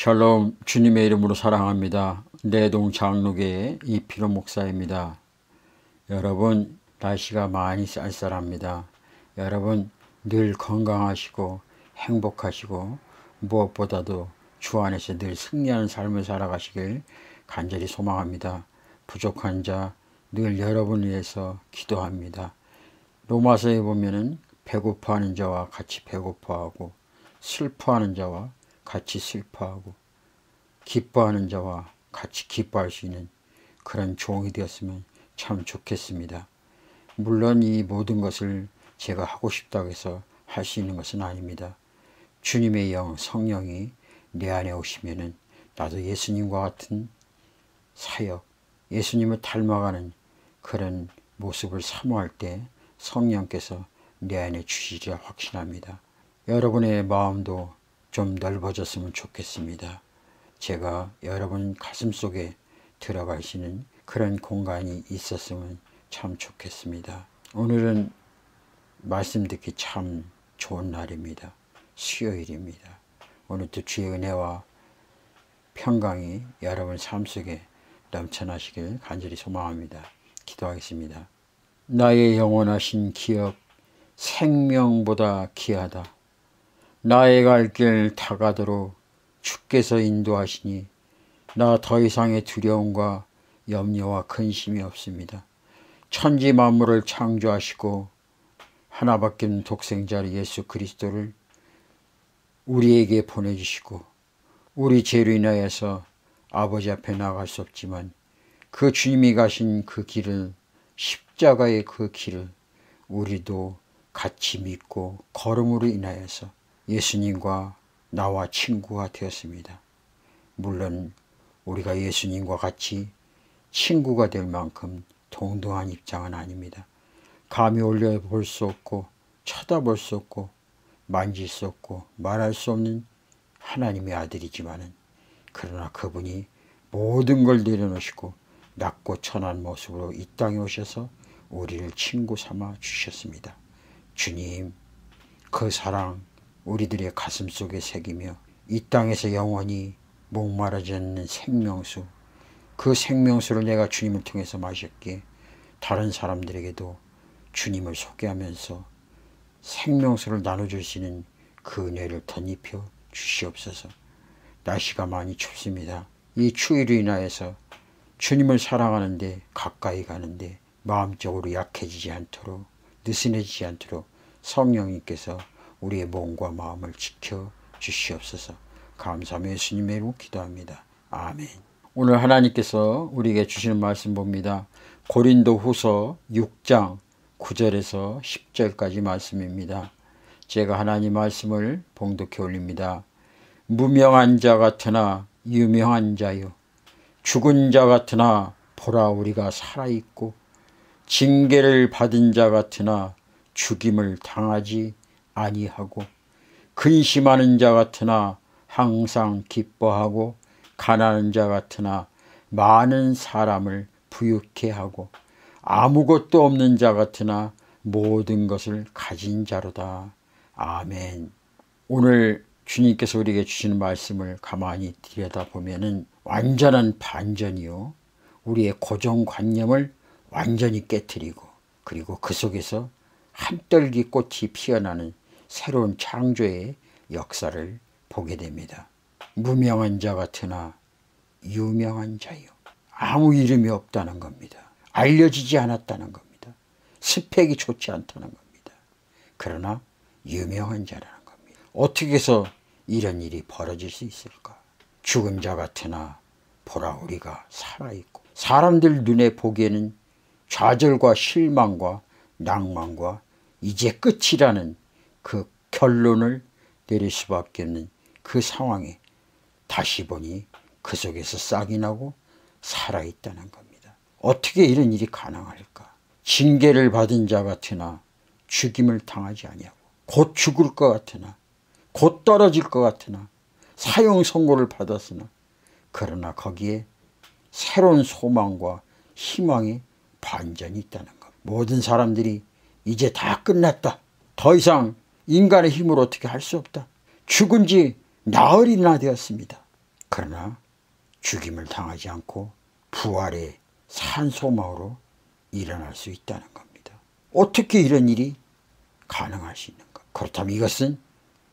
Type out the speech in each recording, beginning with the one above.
샬롬, 주님의 이름으로 사랑합니다. 내동 장로교의 이필호 목사입니다. 여러분, 날씨가 많이 쌀쌀합니다. 여러분 늘 건강하시고 행복하시고 무엇보다도 주 안에서 늘 승리하는 삶을 살아가시길 간절히 소망합니다. 부족한 자 늘 여러분을 위해서 기도합니다. 로마서에 보면은 배고파하는 자와 같이 배고파하고 슬퍼하는 자와 같이 슬퍼하고 기뻐하는 자와 같이 기뻐할 수 있는 그런 종이 되었으면 참 좋겠습니다. 물론 이 모든 것을 제가 하고 싶다고 해서 할 수 있는 것은 아닙니다. 주님의 영, 성령이 내 안에 오시면은 나도 예수님과 같은 사역, 예수님을 닮아가는 그런 모습을 사모할 때 성령께서 내 안에 주시리라 확신합니다. 여러분의 마음도 좀 넓어졌으면 좋겠습니다. 제가 여러분 가슴 속에 들어갈 수 있는 그런 공간이 있었으면 참 좋겠습니다. 오늘은 말씀 듣기 참 좋은 날입니다. 수요일입니다. 오늘도 주의 은혜와 평강이 여러분 삶 속에 넘쳐나시길 간절히 소망합니다. 기도하겠습니다. 나의 영원하신 기업, 생명보다 귀하다. 나의 갈 길 다가도록 주께서 인도하시니 나 더 이상의 두려움과 염려와 근심이 없습니다. 천지 만물을 창조하시고 하나밖에 없는 독생자 예수 그리스도를 우리에게 보내주시고 우리 죄로 인하여서 아버지 앞에 나갈 수 없지만 그 주님이 가신 그 길을, 십자가의 그 길을 우리도 같이 믿고 걸음으로 인하여서 예수님과 나와 친구가 되었습니다. 물론 우리가 예수님과 같이 친구가 될 만큼 동등한 입장은 아닙니다. 감히 올려볼 수 없고 쳐다볼 수 없고 만질 수 없고 말할 수 없는 하나님의 아들이지만은 그러나 그분이 모든 걸 내려놓으시고 낮고 천한 모습으로 이 땅에 오셔서 우리를 친구 삼아 주셨습니다. 주님, 그 사랑 우리들의 가슴 속에 새기며 이 땅에서 영원히 목마르지 않는 생명수, 그 생명수를 내가 주님을 통해서 마셨기에 다른 사람들에게도 주님을 소개하면서 생명수를 나눠줄 수 있는 그 은혜를 덧입혀 주시옵소서. 날씨가 많이 춥습니다. 이 추위로 인하여서 주님을 사랑하는데 가까이 가는데 마음적으로 약해지지 않도록 느슨해지지 않도록 성령님께서 우리의 몸과 마음을 지켜 주시옵소서. 감사하며 예수님의 이름으로 기도합니다. 아멘. 오늘 하나님께서 우리에게 주시는 말씀 봅니다. 고린도후서 6장 9절에서 10절까지 말씀입니다. 제가 하나님 말씀을 봉독해 올립니다. 무명한 자 같으나 유명한 자요, 죽은 자 같으나 보라 우리가 살아있고, 징계를 받은 자 같으나 죽임을 당하지 아니하고, 근심하는 자 같으나 항상 기뻐하고, 가난한 자 같으나 많은 사람을 부유케 하고, 아무것도 없는 자 같으나 모든 것을 가진 자로다. 아멘. 오늘 주님께서 우리에게 주시는 말씀을 가만히 들여다보면 완전한 반전이요, 우리의 고정관념을 완전히 깨트리고 그리고 그 속에서 한떨기 꽃이 피어나는 새로운 창조의 역사를 보게 됩니다. 무명한 자 같으나 유명한 자요, 아무 이름이 없다는 겁니다. 알려지지 않았다는 겁니다. 스펙이 좋지 않다는 겁니다. 그러나 유명한 자라는 겁니다. 어떻게 해서 이런 일이 벌어질 수 있을까? 죽은 자 같으나 보라 우리가 살아있고, 사람들 눈에 보기에는 좌절과 실망과 낭만과 이제 끝이라는 그 결론을 내릴 수밖에 없는 그 상황에 다시 보니 그 속에서 싹이 나고 살아있다는 겁니다. 어떻게 이런 일이 가능할까? 징계를 받은 자 같으나 죽임을 당하지 아니하고, 곧 죽을 것 같으나 곧 떨어질 것 같으나 사형 선고를 받았으나 그러나 거기에 새로운 소망과 희망의 반전이 있다는 것. 모든 사람들이 이제 다 끝났다, 더 이상 인간의 힘으로 어떻게 할 수 없다, 죽은 지 나흘이나 되었습니다. 그러나 죽임을 당하지 않고 부활의 산소망으로 일어날 수 있다는 겁니다. 어떻게 이런 일이 가능할 수 있는가? 그렇다면 이것은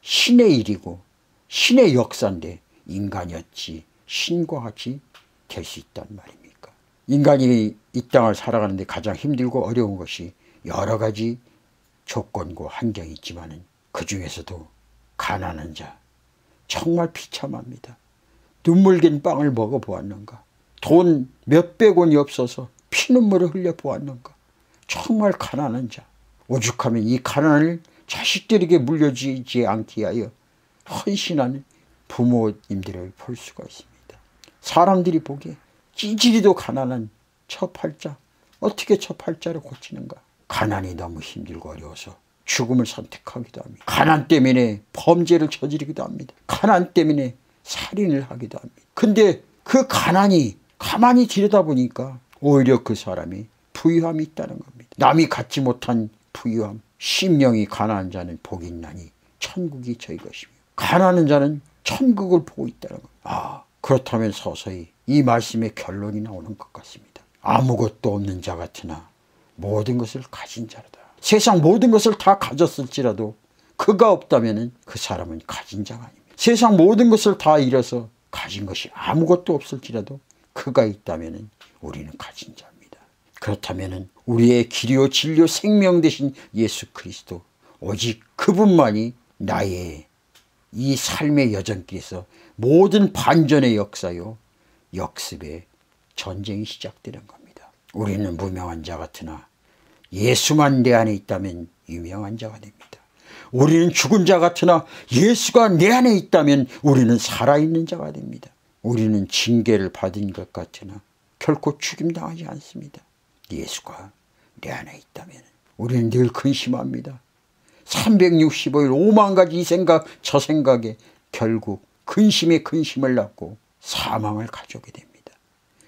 신의 일이고 신의 역사인데 인간이 어찌 신과 같이 될 수 있단 말입니까? 인간이 이 땅을 살아가는데 가장 힘들고 어려운 것이 여러 가지 조건과 환경이 있지만 그 중에서도 가난한 자, 정말 비참합니다. 눈물긴 빵을 먹어보았는가? 돈 몇백 원이 없어서 피눈물을 흘려보았는가? 정말 가난한 자. 오죽하면 이 가난을 자식들에게 물려주지 않기 위하여 헌신하는 부모님들을 볼 수가 있습니다. 사람들이 보기에 찌질이도 가난한 저 팔자, 어떻게 저 팔자를 고치는가? 가난이 너무 힘들고 어려워서 죽음을 선택하기도 합니다. 가난 때문에 범죄를 저지르기도 합니다. 가난 때문에 살인을 하기도 합니다. 근데 그 가난이 가만히 들여다보니까 오히려 그 사람이 부유함이 있다는 겁니다. 남이 갖지 못한 부유함. 심령이 가난한 자는 복이 있나니 천국이 저희 것이며 가난한 자는 천국을 보고 있다는 겁니다. 그렇다면 서서히 이 말씀의 결론이 나오는 것 같습니다. 아무것도 없는 자 같으나 모든 것을 가진 자로다. 세상 모든 것을 다 가졌을지라도 그가 없다면 그 사람은 가진 자가 아닙니다. 세상 모든 것을 다 잃어서 가진 것이 아무것도 없을지라도 그가 있다면 우리는 가진 자입니다. 그렇다면 우리의 길이요 진리요 생명 되신 예수 그리스도, 오직 그분만이 나의 이 삶의 여정길에서 모든 반전의 역사요 역습의 전쟁이 시작되는 겁니다. 우리는 무명한 자 같으나 예수만 내 안에 있다면 유명한 자가 됩니다. 우리는 죽은 자 같으나 예수가 내 안에 있다면 우리는 살아있는 자가 됩니다. 우리는 징계를 받은 것 같으나 결코 죽임당하지 않습니다. 예수가 내 안에 있다면 우리는 늘 근심합니다. 365일 5만 가지 이 생각 저 생각에 결국 근심에 근심을 낳고 사망을 가져오게 됩니다.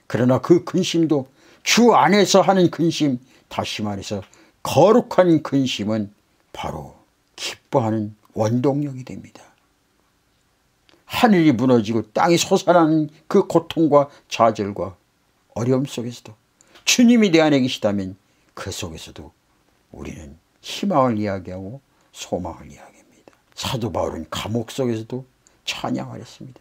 그러나 그 근심도 주 안에서 하는 근심, 다시 말해서 거룩한 근심은 바로 기뻐하는 원동력이 됩니다. 하늘이 무너지고 땅이 솟아나는 그 고통과 좌절과 어려움 속에서도 주님이 내 안에 계시다면 그 속에서도 우리는 희망을 이야기하고 소망을 이야기합니다. 사도 바울은 감옥 속에서도 찬양을 했습니다.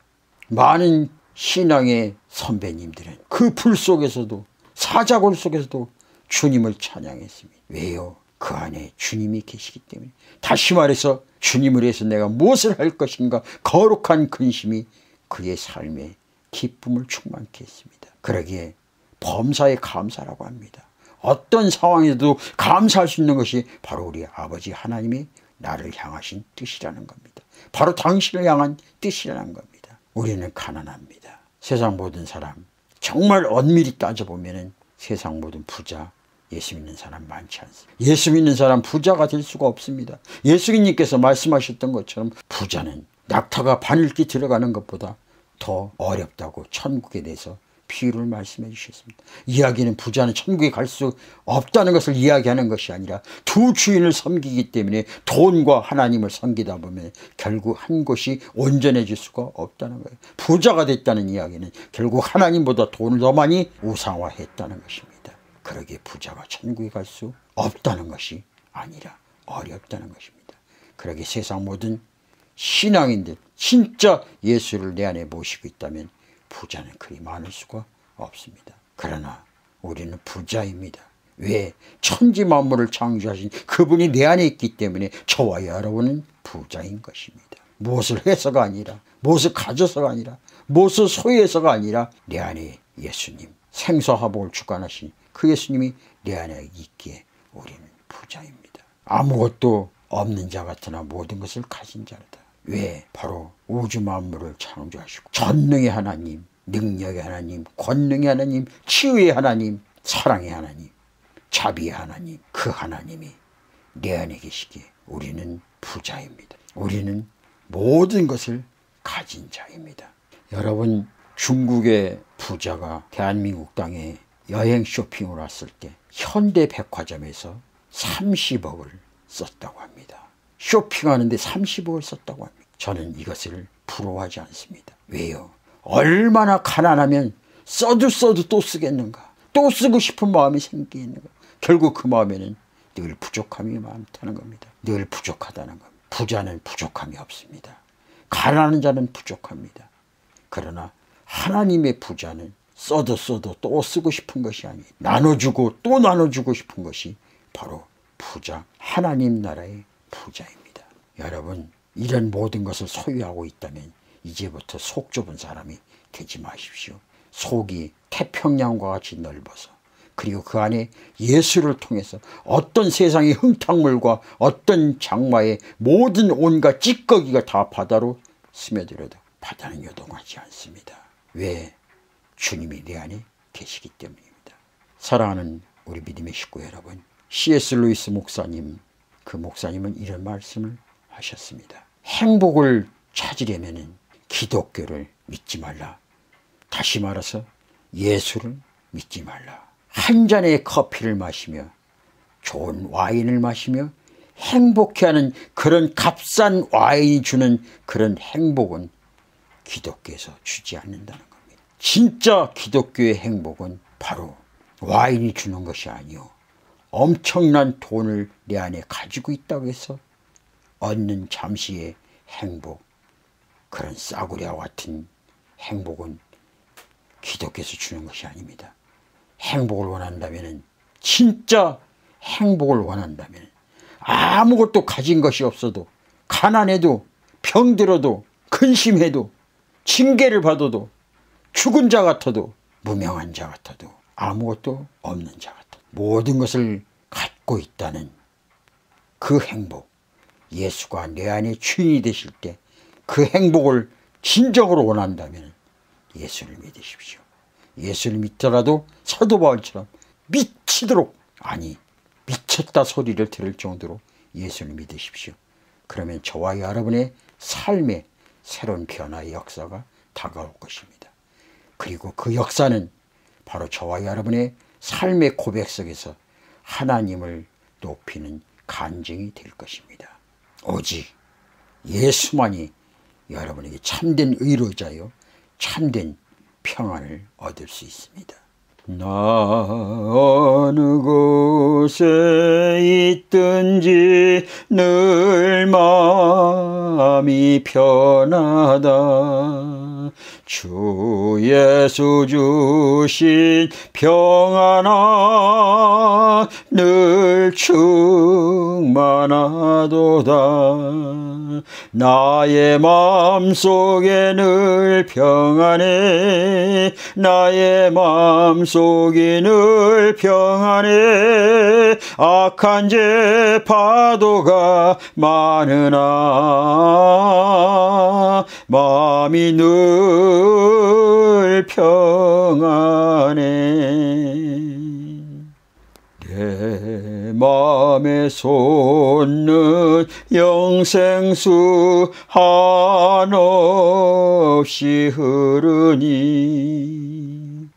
많은 신앙의 선배님들은 그 불 속에서도 사자골 속에서도 주님을 찬양했습니다. 왜요? 그 안에 주님이 계시기 때문에. 다시 말해서 주님을 위해서 내가 무엇을 할 것인가 거룩한 근심이 그의 삶에 기쁨을 충만케 했습니다. 그러기에 범사에 감사라고 합니다. 어떤 상황에도 감사할 수 있는 것이 바로 우리 아버지 하나님이 나를 향하신 뜻이라는 겁니다. 바로 당신을 향한 뜻이라는 겁니다. 우리는 가난합니다. 세상 모든 사람, 정말 엄밀히 따져보면 세상 모든 부자, 예수 믿는 사람 많지 않습니다. 예수 믿는 사람 부자가 될 수가 없습니다. 예수님께서 말씀하셨던 것처럼 부자는 낙타가 바늘기 들어가는 것보다 더 어렵다고 천국에 대해서 비유를 말씀해 주셨습니다. 이야기는 부자는 천국에 갈 수 없다는 것을 이야기하는 것이 아니라 두 주인을 섬기기 때문에 돈과 하나님을 섬기다 보면 결국 한 곳이 온전해질 수가 없다는 거예요. 부자가 됐다는 이야기는 결국 하나님보다 돈을 더 많이 우상화했다는 것입니다. 그러기에 부자가 천국에 갈 수 없다는 것이 아니라 어렵다는 것입니다. 그러기에 세상 모든 신앙인들 진짜 예수를 내 안에 모시고 있다면 부자는 그리 많을 수가 없습니다. 그러나 우리는 부자입니다. 왜? 천지 만물을 창조하신 그분이 내 안에 있기 때문에 저와 여러분은 부자인 것입니다. 무엇을 해서가 아니라, 무엇을 가져서가 아니라, 무엇을 소유해서가 아니라 내 안에 예수님, 생사화복을 주관하신 그 예수님이 내 안에 있기에 우리는 부자입니다. 아무것도 없는 자 같으나 모든 것을 가진 자로다. 왜? 바로 우주 만물을 창조하시고 전능의 하나님, 능력의 하나님, 권능의 하나님, 치유의 하나님, 사랑의 하나님, 자비의 하나님, 그 하나님이 내 안에 계시기에 우리는 부자입니다. 우리는 모든 것을 가진 자입니다. 여러분, 중국의 부자가 대한민국 땅에 여행 쇼핑을 왔을 때 현대백화점에서 30억을 썼다고 합니다. 쇼핑하는데 30억을 썼다고 합니다. 저는 이것을 부러워하지 않습니다. 왜요? 얼마나 가난하면 써도 또 쓰겠는가. 또 쓰고 싶은 마음이 생기는가. 결국 그 마음에는 늘 부족함이 많다는 겁니다. 늘 부족하다는 겁니다. 부자는 부족함이 없습니다. 가난한 자는 부족합니다. 그러나 하나님의 부자는 써도 또 쓰고 싶은 것이 아니에요. 나눠주고 또 나눠주고 싶은 것이 바로 부자, 하나님 나라의 부자입니다. 여러분, 이런 모든 것을 소유하고 있다면 이제부터 속 좁은 사람이 되지 마십시오. 속이 태평양과 같이 넓어서, 그리고 그 안에 예수를 통해서 어떤 세상의 흥탕물과 어떤 장마의 모든 온갖 찌꺼기가 다 바다로 스며들어도 바다는 요동하지 않습니다. 왜? 주님이 내 안에 계시기 때문입니다. 사랑하는 우리 믿음의 식구 여러분, C.S. 루이스 목사님, 그 목사님은 이런 말씀을 하셨습니다. 행복을 찾으려면 기독교를 믿지 말라. 다시 말해서 예수를 믿지 말라. 한 잔의 커피를 마시며 좋은 와인을 마시며 행복해하는 그런 값싼 와인이 주는 그런 행복은 기독교에서 주지 않는다는 겁니다. 진짜 기독교의 행복은 바로 와인이 주는 것이 아니요, 엄청난 돈을 내 안에 가지고 있다고 해서 얻는 잠시의 행복, 그런 싸구려와 같은 행복은 기독교에서 주는 것이 아닙니다. 행복을 원한다면, 진짜 행복을 원한다면 아무것도 가진 것이 없어도, 가난해도, 병들어도, 근심해도, 징계를 받아도, 죽은 자 같아도, 무명한 자 같아도, 아무것도 없는 자 같아도 모든 것을 갖고 있다는 그 행복, 예수가 내 안에 주인이 되실 때 그 행복을 진정으로 원한다면 예수를 믿으십시오. 예수를 믿더라도 사도 바울처럼 미치도록, 아니 미쳤다 소리를 들을 정도로 예수를 믿으십시오. 그러면 저와 여러분의 삶에 새로운 변화의 역사가 다가올 것입니다. 그리고 그 역사는 바로 저와 여러분의 삶의 고백 속에서 하나님을 높이는 간증이 될 것입니다. 오직 예수만이 여러분에게 참된 의로자요, 참된 평안을 얻을 수 있습니다. 나 어느 곳에 있든지 늘 마음이 편하다. 주 예수 주신 평안아 늘 충만하도다. 나의 마음속에 늘 평안해. 나의 마음속에 늘 평안해. 악한 죄 파도가 많으나 마음이 늘 평안해. 내 마음에 솟는 영생수 한없이 흐르니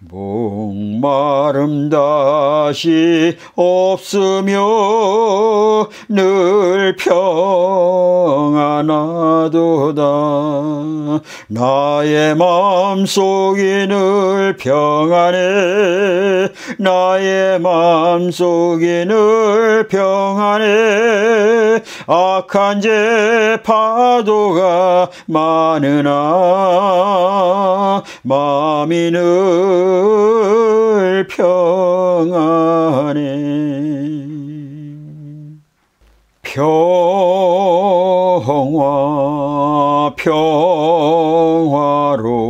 목마름 다시 없으며 늘 평안하도다. 나의 마음속이 늘 평안해. 나의 마음속이 늘 평안해. 악한 죄 파도가 많으나 마음이 늘 평안해. 평화로다.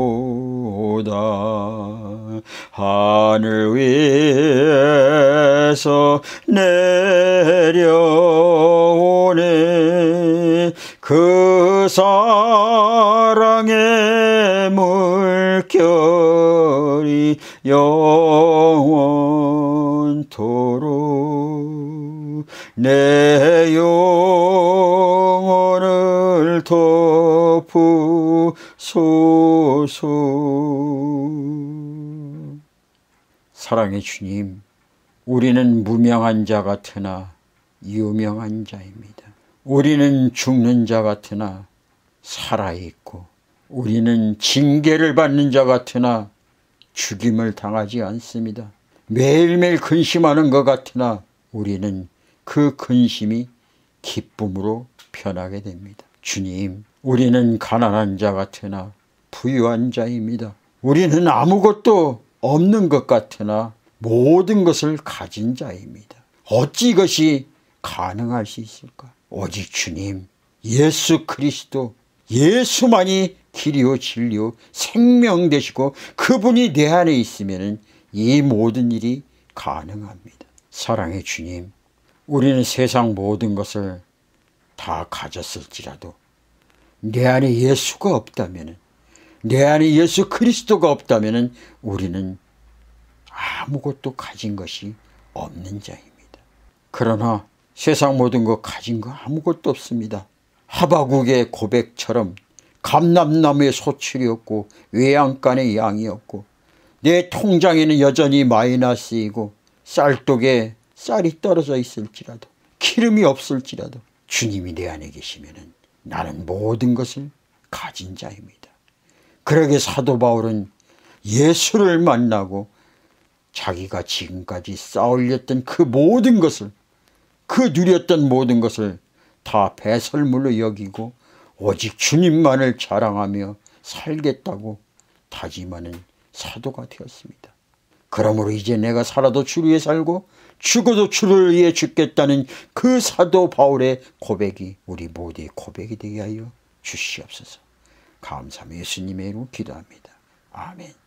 하늘 위에서 내려오네. 그 사랑의 물결이 영원토록 내 영혼을 덮으소서. 사랑의 주님, 우리는 무명한 자 같으나 유명한 자입니다. 우리는 죽는 자 같으나 살아있고 우리는 징계를 받는 자 같으나 죽임을 당하지 않습니다. 매일매일 근심하는 것 같으나 우리는 그 근심이 기쁨으로 변하게 됩니다. 주님, 우리는 가난한 자 같으나 부유한 자입니다. 우리는 아무것도 없는 것 같으나 모든 것을 가진 자입니다. 어찌 이것이 가능할 수 있을까? 오직 주님, 예수 그리스도, 예수만이 길이요 진리요 생명 되시고 그분이 내 안에 있으면 이 모든 일이 가능합니다. 사랑의 주님, 우리는 세상 모든 것을 다 가졌을지라도 내 안에 예수가 없다면, 내 안에 예수 그리스도가 없다면 우리는 아무것도 가진 것이 없는 자입니다. 그러나 세상 모든 것 가진 거 아무것도 없습니다. 하바국의 고백처럼 감람나무에 소출이 없고 외양간에 양이 없고 내 통장에는 여전히 마이너스이고 쌀독에 쌀이 떨어져 있을지라도 기름이 없을지라도 주님이 내 안에 계시면 나는 모든 것을 가진 자입니다. 그러게 사도 바울은 예수를 만나고 자기가 지금까지 쌓으렸던 그 모든 것을, 그 누렸던 모든 것을 다 배설물로 여기고 오직 주님만을 자랑하며 살겠다고 다짐하는 사도가 되었습니다. 그러므로 이제 내가 살아도 주를 위해 살고 죽어도 주를 위해 죽겠다는 그 사도 바울의 고백이 우리 모두의 고백이 되게 하여 주시옵소서. 감사하며 예수님의 이름으로 기도합니다. 아멘.